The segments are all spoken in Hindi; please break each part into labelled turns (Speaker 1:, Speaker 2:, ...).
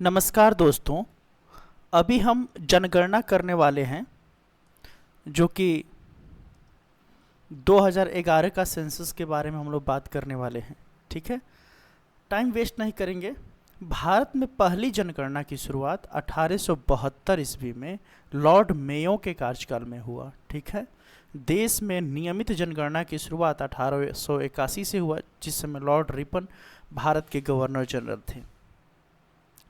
Speaker 1: नमस्कार दोस्तों। अभी हम जनगणना करने वाले हैं जो कि 2011 का सेंसस के बारे में हम लोग बात करने वाले हैं। ठीक है, टाइम वेस्ट नहीं करेंगे। भारत में पहली जनगणना की शुरुआत 1872 ईस्वी में लॉर्ड मेयो के कार्यकाल में हुआ। ठीक है, देश में नियमित जनगणना की शुरुआत 1881 से हुआ, जिस समय लॉर्ड रिपन भारत के गवर्नर जनरल थे।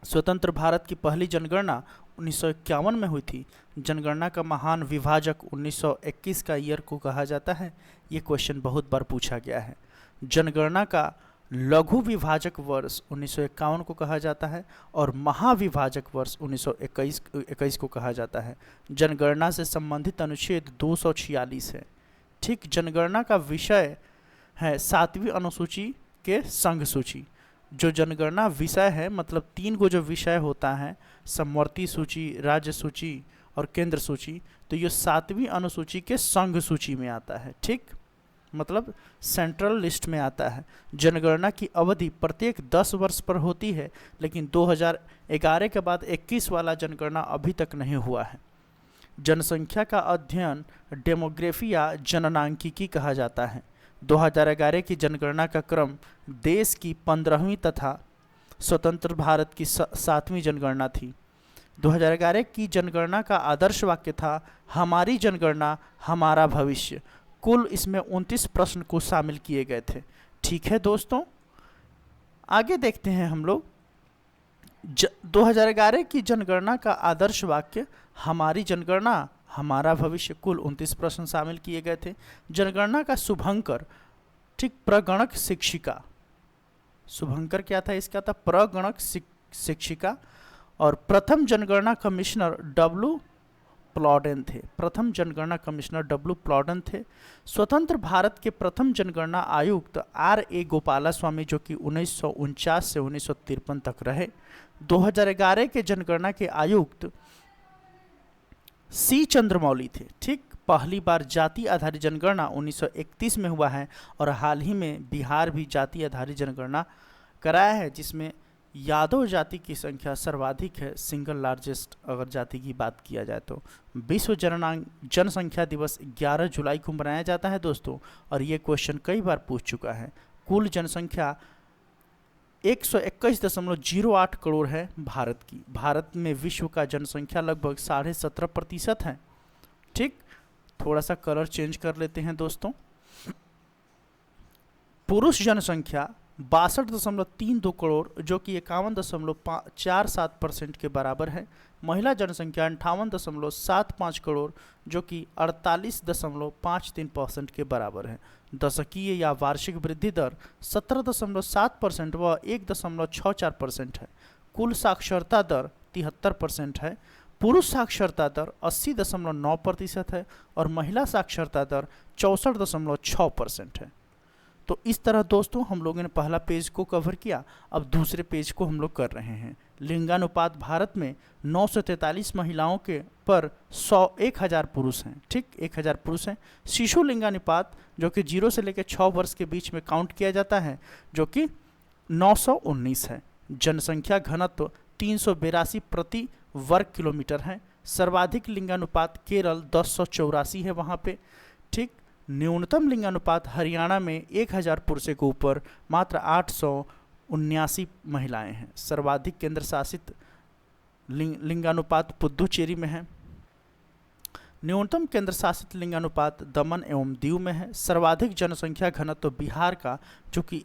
Speaker 1: स्वतंत्र भारत की पहली जनगणना 1951 में हुई थी। जनगणना का महान विभाजक 1921 का ईयर को कहा जाता है। ये क्वेश्चन बहुत बार पूछा गया है। जनगणना का लघु विभाजक वर्ष 1951 को कहा जाता है और महाविभाजक वर्ष 1921 को कहा जाता है। जनगणना से संबंधित अनुच्छेद 246 है। ठीक, जनगणना का विषय है 7वीं अनुसूची के संघ सूची। जो जनगणना विषय है, मतलब 3 गो जो विषय होता है, समवर्ती सूची, राज्य सूची और केंद्र सूची, तो ये 7वीं अनुसूची के संघ सूची में आता है। ठीक, मतलब सेंट्रल लिस्ट में आता है। जनगणना की अवधि प्रत्येक 10 वर्ष पर होती है, लेकिन 2011 के बाद 21 वाला जनगणना अभी तक नहीं हुआ है। जनसंख्या का अध्ययन डेमोग्राफी या जननांकिकी कहा जाता है। 2011 की जनगणना का क्रम देश की 15वीं तथा स्वतंत्र भारत की 7वीं जनगणना थी। 2011 की जनगणना का आदर्श वाक्य था, हमारी जनगणना हमारा भविष्य। कुल इसमें 29 प्रश्न को शामिल किए गए थे। ठीक है दोस्तों, आगे देखते हैं हम लोग। 2011 की जनगणना का आदर्श वाक्य, हमारी जनगणना हमारा भविष्य। कुल 29 प्रश्न शामिल किए गए थे। जनगणना का शुभंकर, ठीक, प्रगणक शिक्षिका। शुभंकर क्या था इसका? था प्रगणक शिक्षिका। और प्रथम जनगणना कमिश्नर डब्ल्यू प्लॉडेन थे। प्रथम जनगणना कमिश्नर डब्ल्यू प्लॉडेन थे। स्वतंत्र भारत के प्रथम जनगणना आयुक्त R.A. गोपाला स्वामी, जो कि 1949 से 1953 तक रहे। 2011 के जनगणना के आयुक्त C. चंद्रमौली थे। ठीक, पहली बार जाति आधारित जनगणना 1931 में हुआ है और हाल ही में बिहार भी जाति आधारित जनगणना कराया है, जिसमें यादव जाति की संख्या सर्वाधिक है, सिंगल लार्जेस्ट अगर जाति की बात किया जाए तो। विश्व जनसंख्या दिवस 11 जुलाई को मनाया जाता है दोस्तों, और ये क्वेश्चन कई बार पूछ चुका है। कुल जनसंख्या 121.08 करोड़ है भारत की। भारत में विश्व का जनसंख्या लगभग 17.5% है। ठीक, थोड़ा सा कलर चेंज कर लेते हैं दोस्तों। पुरुष जनसंख्या 62.32 करोड़, जो कि 51.47% के बराबर है। महिला जनसंख्या 58.75 करोड़, जो कि 48.53% के बराबर है। दशकीय या वार्षिक वृद्धि दर 17.7% व 1.64% है। कुल साक्षरता दर 73% है। पुरुष साक्षरता दर 80.9% है और महिला साक्षरता दर 64.6% है। तो इस तरह दोस्तों हम लोगों ने पहला पेज को कवर किया। अब दूसरे पेज को हम लोग कर रहे हैं। लिंगानुपात भारत में 943 महिलाओं के पर 1000 पुरुष हैं। ठीक, 1000 पुरुष हैं। शिशु लिंगानुपात, जो कि 0 से लेकर 6 वर्ष के बीच में काउंट किया जाता है, जो कि 919 है। जनसंख्या घनत्व 382 प्रति वर्ग किलोमीटर है। सर्वाधिक लिंगानुपात केरल 1084 है वहाँ पे। ठीक, न्यूनतम लिंगानुपात हरियाणा में 1000 पुरुषों के ऊपर मात्र 879 महिलाएं हैं। सर्वाधिक केंद्र शासित लिंगानुपात पुदुचेरी में है। न्यूनतम केंद्र शासित लिंगानुपात दमन एवं दीव में है। सर्वाधिक जनसंख्या घनत्व बिहार का, जो कि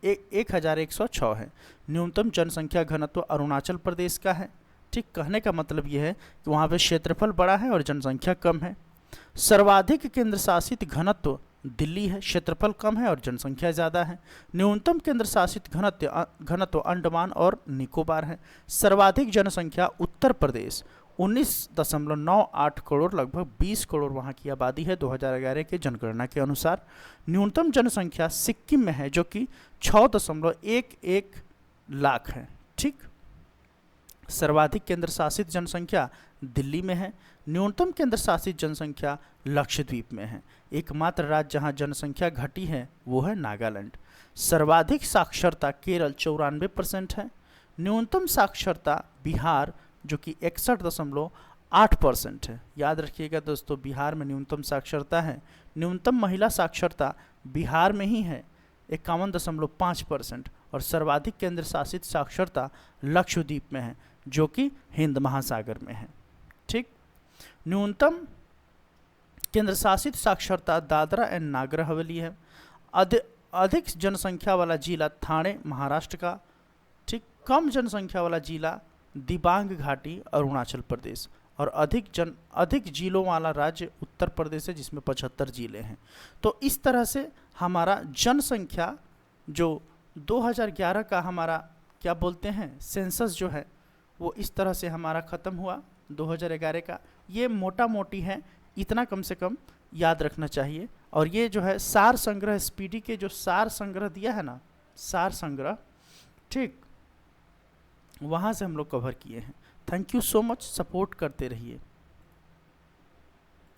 Speaker 1: 1106 है। न्यूनतम जनसंख्या घनत्व अरुणाचल प्रदेश का है। ठीक, कहने का मतलब यह है कि वहाँ पे क्षेत्रफल बड़ा है और जनसंख्या कम है। सर्वाधिक केंद्र शासित घनत्व दिल्ली है, क्षेत्रफल कम है और जनसंख्या ज़्यादा है। न्यूनतम केंद्र शासित घनत्व अंडमान और निकोबार है। सर्वाधिक जनसंख्या उत्तर प्रदेश 19.98 करोड़, लगभग 20 करोड़ वहाँ की आबादी है 2011 के जनगणना के अनुसार। न्यूनतम जनसंख्या सिक्किम में है, जो कि 6.11 लाख है। ठीक, सर्वाधिक केंद्र शासित जनसंख्या दिल्ली में है। न्यूनतम केंद्र शासित जनसंख्या लक्षद्वीप में है। एकमात्र राज्य जहां जनसंख्या घटी है वो है नागालैंड। सर्वाधिक साक्षरता केरल 94% है। न्यूनतम साक्षरता बिहार जो कि 61.8% है। याद रखिएगा दोस्तों, बिहार में न्यूनतम साक्षरता है। न्यूनतम महिला साक्षरता बिहार में ही है 51.5%, और सर्वाधिक केंद्र शासित साक्षरता लक्षद्वीप में है जो कि हिंद महासागर में है। ठीक। न्यूनतम केंद्र शासित साक्षरता दादरा एंड नागर हवेली है। अधिक जनसंख्या वाला जिला ठाणे महाराष्ट्र का। ठीक। कम जनसंख्या वाला जिला दिबांग घाटी अरुणाचल प्रदेश, और अधिक जिलों वाला राज्य उत्तर प्रदेश है जिसमें 75 जिले हैं। तो इस तरह से हमारा जनसंख्या जो 2011 का हमारा क्या बोलते हैं सेंसस जो है वो इस तरह से हमारा ख़त्म हुआ 2011 का। ये मोटा मोटी है, इतना कम से कम याद रखना चाहिए। और ये जो है सार संग्रह, स्पीडी के जो सार संग्रह दिया है ना, सार संग्रह, ठीक, वहाँ से हम लोग कवर किए हैं। Thank you so much, support करते रहिए।